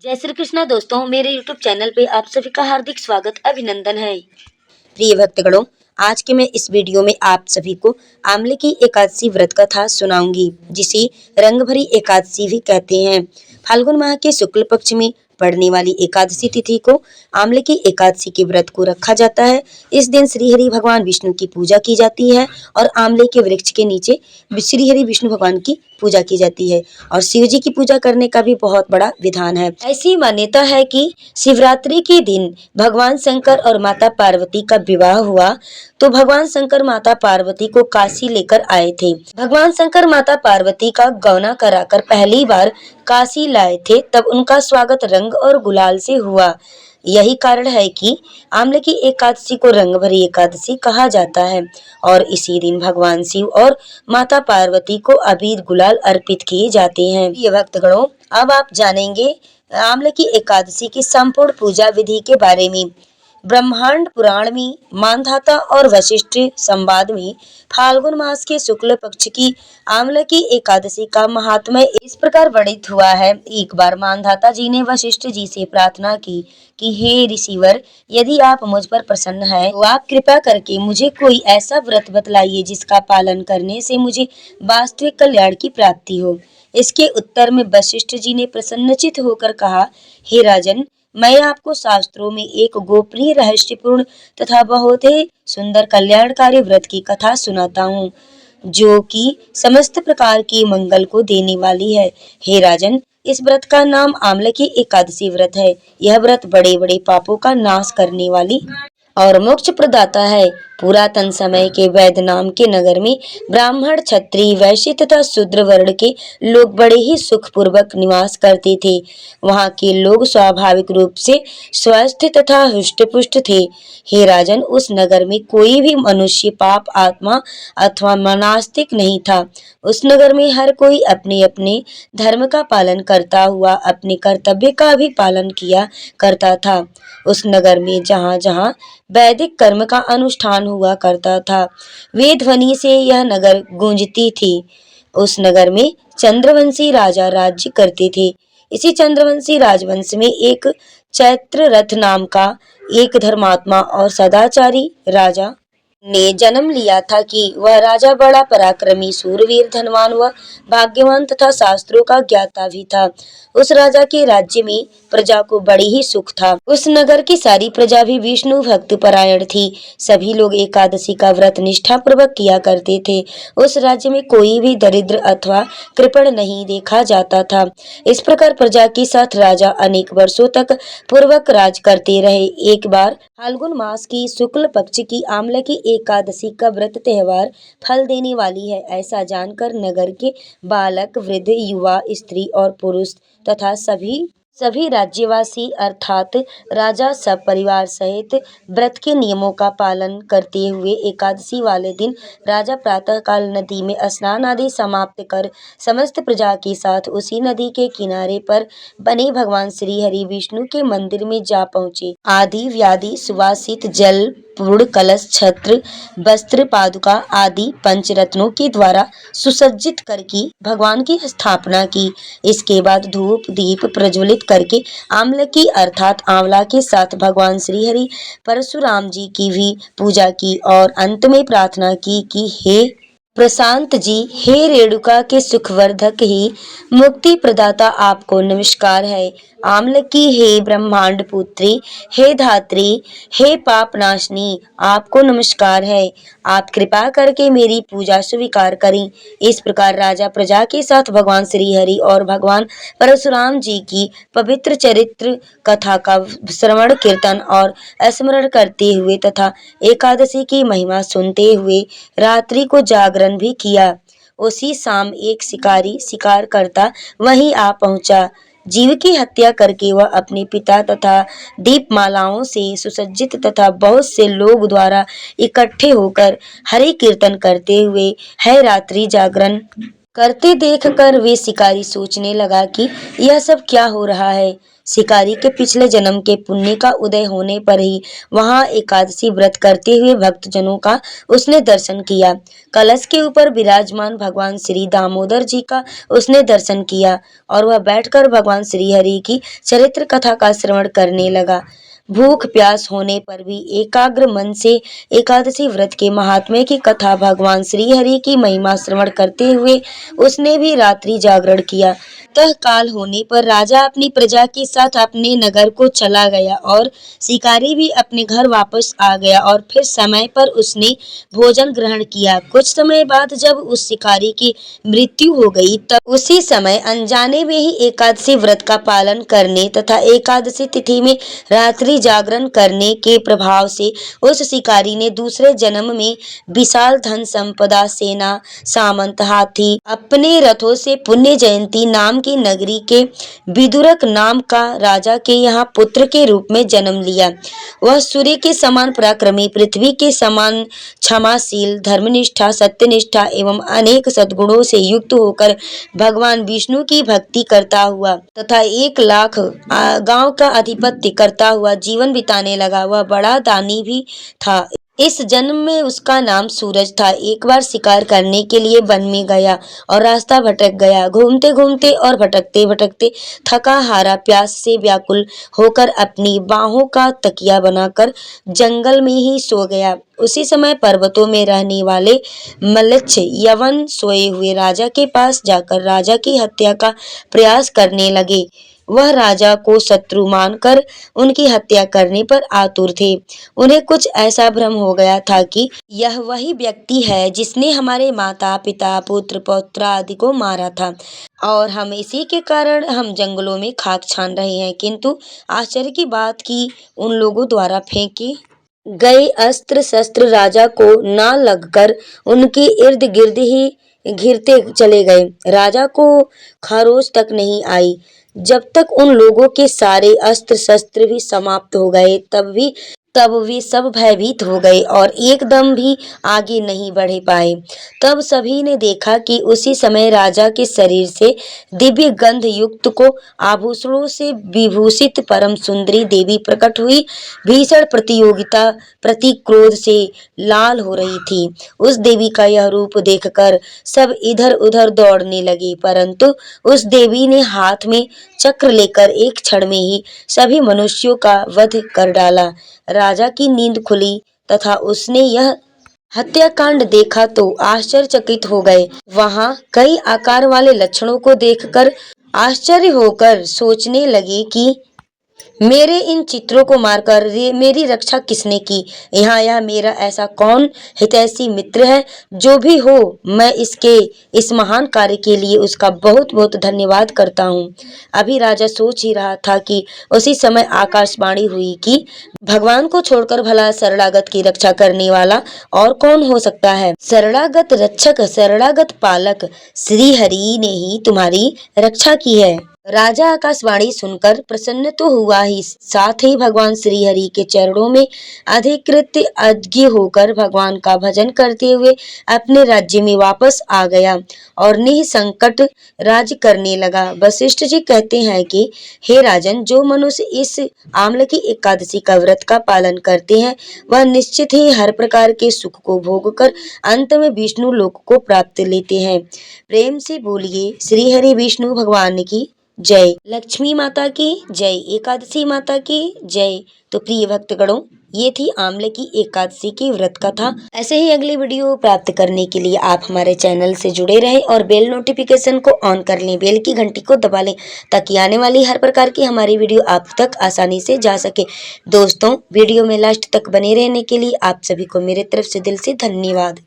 जय श्री कृष्णा दोस्तों, मेरे YouTube चैनल पे आप सभी का हार्दिक स्वागत अभिनंदन है। प्रिय भक्तगणों, आज के मैं इस वीडियो में आप सभी को आंवले की एकादशी व्रत कथा सुनाऊंगी, जिसे रंग भरी एकादशी भी कहते हैं। फाल्गुन माह के शुक्ल पक्ष में पड़ने वाली एकादशी तिथि को आंवले की एकादशी के व्रत को रखा जाता है। इस दिन श्री हरि भगवान विष्णु की पूजा की जाती है और आंवले के वृक्ष के नीचे श्री हरि विष्णु भगवान की पूजा की जाती है और शिव जी की पूजा करने का भी बहुत बड़ा विधान है। ऐसी मान्यता है कि शिवरात्रि के दिन भगवान शंकर और माता पार्वती का विवाह हुआ तो भगवान शंकर माता पार्वती को काशी लेकर आए थे। भगवान शंकर माता पार्वती का गौना कराकर पहली बार काशी लाए थे, तब उनका स्वागत रंग और गुलाल से हुआ। यही कारण है कि आंवले की एकादशी को रंग भरी एकादशी कहा जाता है और इसी दिन भगवान शिव और माता पार्वती को अबीर गुलाल अर्पित किए जाते हैं। ये भक्तगणों, अब आप जानेंगे आंवले की एकादशी की संपूर्ण पूजा विधि के बारे में। ब्रह्मांड पुराण में मानधाता और वशिष्ठ संवाद में फाल्गुन मास के शुक्ल पक्ष की आंवले की एकादशी का महात्म्य इस प्रकार वर्णित हुआ है। एक बार मानधाता जी ने वशिष्ठ जी से प्रार्थना की कि हे ऋषिवर, यदि आप मुझ पर प्रसन्न हैं तो आप कृपा करके मुझे कोई ऐसा व्रत बतलाइए जिसका पालन करने से मुझे वास्तविक कल्याण की प्राप्ति हो। इसके उत्तर में वशिष्ठ जी ने प्रसन्नचित होकर कहा, हे राजन, मैं आपको शास्त्रों में एक गोपनीय रहस्यपूर्ण तथा बहुत ही सुंदर कल्याणकारी व्रत की कथा सुनाता हूँ, जो कि समस्त प्रकार के मंगल को देने वाली है। हे राजन, इस व्रत का नाम आंवले की एकादशी व्रत है। यह व्रत बड़े बड़े पापों का नाश करने वाली और मोक्ष प्रदाता है। पुरातन समय के वैद्य नाम के नगर में ब्राह्मण, क्षत्रिय, वैश्य तथा शूद्र वर्ण के लोग बड़े ही सुखपूर्वक निवास करते थे। वहाँ के लोग स्वाभाविक रूप से स्वस्थ तथा हृष्ट-पुष्ट थे। हे राजन, उस नगर में कोई भी मनुष्य पाप आत्मा अथवा नास्तिक नहीं था। उस नगर में हर कोई अपने अपने धर्म का पालन करता हुआ अपने कर्तव्य का भी पालन किया करता था। उस नगर में जहाँ जहाँ वैदिक कर्म का अनुष्ठान हुआ करता था, वे ध्वनि से यह नगर गूंजती थी। उस नगर में चंद्रवंशी राजा राज्य करते थे। इसी चंद्रवंशी राजवंश में एक चैत्ररथ नाम का एक धर्मात्मा और सदाचारी राजा ने जन्म लिया था कि वह राजा बड़ा पराक्रमी, शूरवीर, धनवान व भाग्यवान तथा शास्त्रों का ज्ञाता भी था। उस राजा के राज्य में प्रजा को बड़ी ही सुख था। उस नगर की सारी प्रजा भी विष्णु भक्त परायण थी। सभी लोग एकादशी का व्रत निष्ठा पूर्वक किया करते थे। उस राज्य में कोई भी दरिद्र अथवा कृपण नहीं देखा जाता था। इस प्रकार प्रजा के साथ राजा अनेक वर्षों तक पूर्वक राज करते रहे। एक बार फाल्गुन मास की शुक्ल पक्ष की आंवले की एकादशी का व्रत त्योहार फल देने वाली है, ऐसा जानकर नगर के बालक, वृद्ध, युवा, स्त्री और पुरुष तथा सभी राज्यवासी अर्थात राजा सब परिवार सहित व्रत के नियमों का पालन करते हुए एकादशी वाले दिन राजा प्रातःकाल नदी में स्नान आदि समाप्त कर समस्त प्रजा के साथ उसी नदी के किनारे पर बने भगवान श्री हरि विष्णु के मंदिर में जा पहुँचे। आदि व्याधि सुवासित जल, पूर्ण कलश, छत्र, वस्त्र, पादुका आदि पंचरत्नों के द्वारा सुसज्जित करके भगवान की स्थापना की। इसके बाद धूप दीप प्रज्वलित करके आंवले की अर्थात आंवला के साथ भगवान श्री हरि परशुराम जी की भी पूजा की और अंत में प्रार्थना की कि हे प्रशांत जी, हे रेणुका के सुखवर्धक, ही मुक्ति प्रदाता, आपको नमस्कार है। आंवले की हे ब्रह्मांड पुत्री, हे धात्री, हे पाप नाशनी, आपको नमस्कार है। आप कृपा करके मेरी पूजा स्वीकार करें। इस प्रकार राजा प्रजा के साथ भगवान श्री हरि और भगवान परशुराम जी की पवित्र चरित्र कथा का श्रवण, कीर्तन और स्मरण करते हुए तथा एकादशी की महिमा सुनते हुए रात्रि को जागरण भी किया। उसी शाम एक शिकारी शिकार करता वहीं आ पहुंचा। जीव की हत्या करके वह अपने पिता तथा दीपमालाओं से सुसज्जित तथा बहुत से लोग द्वारा इकट्ठे होकर हरि कीर्तन करते हुए है रात्रि जागरण करते देखकर वे शिकारी सोचने लगा कि यह सब क्या हो रहा है। शिकारी के पिछले जन्म के पुण्य का उदय होने पर ही वहां एकादशी व्रत करते हुए भक्तजनों का उसने दर्शन किया। कलश के ऊपर विराजमान भगवान श्री दामोदर जी का उसने दर्शन किया और वह बैठकर भगवान श्री हरि की चरित्र कथा का श्रवण करने लगा। भूख प्यास होने पर भी एकाग्र मन से एकादशी व्रत के महात्म्य की कथा, भगवान श्री हरि की महिमा श्रवण करते हुए उसने भी रात्रि जागरण किया। तह काल होने पर राजा अपनी प्रजा के साथ अपने नगर को चला गया और शिकारी भी अपने घर वापस आ गया और फिर समय पर उसने भोजन ग्रहण किया। कुछ समय बाद जब उस शिकारी की मृत्यु हो गई, तब उसी समय अनजाने में ही एकादशी व्रत का पालन करने तथा एकादशी तिथि में रात्रि जागरण करने के प्रभाव से उस शिकारी ने दूसरे जन्म में विशाल धन संपदा, सेना, सामंत, हाथी, अपने रथों से पुण्य जयंती नाम की नगरी के विदुरक नाम का राजा के यहाँ पुत्र के रूप में जन्म लिया। वह सूर्य के समान पराक्रमी, पृथ्वी के समान क्षमाशील, धर्मनिष्ठा, सत्यनिष्ठा एवं अनेक सद्गुणों से युक्त होकर भगवान विष्णु की भक्ति करता हुआ तथा 1 लाख गांव का आधिपत्य करता हुआ जीवन बिताने लगा। वह बड़ा दानी भी था। इस जन्म में उसका नाम सूरज था। एक बार शिकार करने के लिए वन में गया और रास्ता भटक गया। घूमते घूमते और भटकते भटकते थका हारा, प्यास से व्याकुल होकर अपनी बाहों का तकिया बनाकर जंगल में ही सो गया। उसी समय पर्वतों में रहने वाले मल्लच्छ यवन सोए हुए राजा के पास जाकर राजा की हत्या का प्रयास करने लगे। वह राजा को शत्रु मानकर उनकी हत्या करने पर आतुर थे। उन्हें कुछ ऐसा भ्रम हो गया था कि यह वही व्यक्ति है जिसने हमारे माता पिता, पुत्र पौत्र आदि को मारा था और हम इसी के कारण हम जंगलों में खाक छान रहे हैं। किंतु आश्चर्य की बात कि उन लोगों द्वारा फेंके गए अस्त्र शस्त्र राजा को ना लगकर उनके इर्द गिर्द ही घिरते चले गए। राजा को खरोच तक नहीं आई। जब तक उन लोगों के सारे अस्त्र शस्त्र भी समाप्त हो गए, तब वे सब भयभीत हो गए और एकदम भी आगे नहीं बढ़ पाए। तब सभी ने देखा कि उसी समय राजा के शरीर से दिव्य गंध युक्त को आभूषणों से विभूषित परम सुंदरी देवी प्रकट हुई। भीषण प्रतियोगिता प्रति क्रोध से लाल हो रही थी। उस देवी का यह रूप देखकर सब इधर उधर दौड़ने लगे, परंतु उस देवी ने हाथ में चक्र लेकर एक क्षण में ही सभी मनुष्यों का वध कर डाला। राजा की नींद खुली तथा उसने यह हत्याकांड देखा तो आश्चर्यचकित हो गए। वहां कई आकार वाले लक्षणों को देखकर आश्चर्य होकर सोचने लगे कि मेरे इन चित्रों को मारकर मेरी रक्षा किसने की। यहाँ यह मेरा ऐसा कौन हितैषी मित्र है। जो भी हो, मैं इस महान कार्य के लिए उसका बहुत बहुत धन्यवाद करता हूँ। अभी राजा सोच ही रहा था कि उसी समय आकाशवाणी हुई कि भगवान को छोड़कर भला शरणागत की रक्षा करने वाला और कौन हो सकता है। शरणागत रक्षक, शरणागत पालक श्री हरि ने ही तुम्हारी रक्षा की है। राजा आकाशवाणी सुनकर प्रसन्न तो हुआ ही, साथ ही भगवान श्री हरि के चरणों में अधिकृत अज्ञ होकर भगवान का भजन करते हुए अपने राज्य में वापस आ गया और निसंकट राज्य करने लगा। वशिष्ठ जी कहते हैं कि हे राजन, जो मनुष्य इस आम्ल की एकादशी का व्रत का पालन करते हैं, वह निश्चित ही हर प्रकार के सुख को भोगकर अंत में विष्णु लोक को प्राप्त लेते हैं। प्रेम से बोलिए श्री हरि विष्णु भगवान की जय। लक्ष्मी माता की जय। एकादशी माता की जय। तो प्रिय भक्तगणों, ये थी आम्ल की एकादशी की व्रत कथा। ऐसे ही अगली वीडियो प्राप्त करने के लिए आप हमारे चैनल से जुड़े रहें और बेल नोटिफिकेशन को ऑन कर लें, बेल की घंटी को दबा लें ताकि आने वाली हर प्रकार की हमारी वीडियो आप तक आसानी से जा सके। दोस्तों, वीडियो में लास्ट तक बने रहने के लिए आप सभी को मेरे तरफ से दिल से धन्यवाद।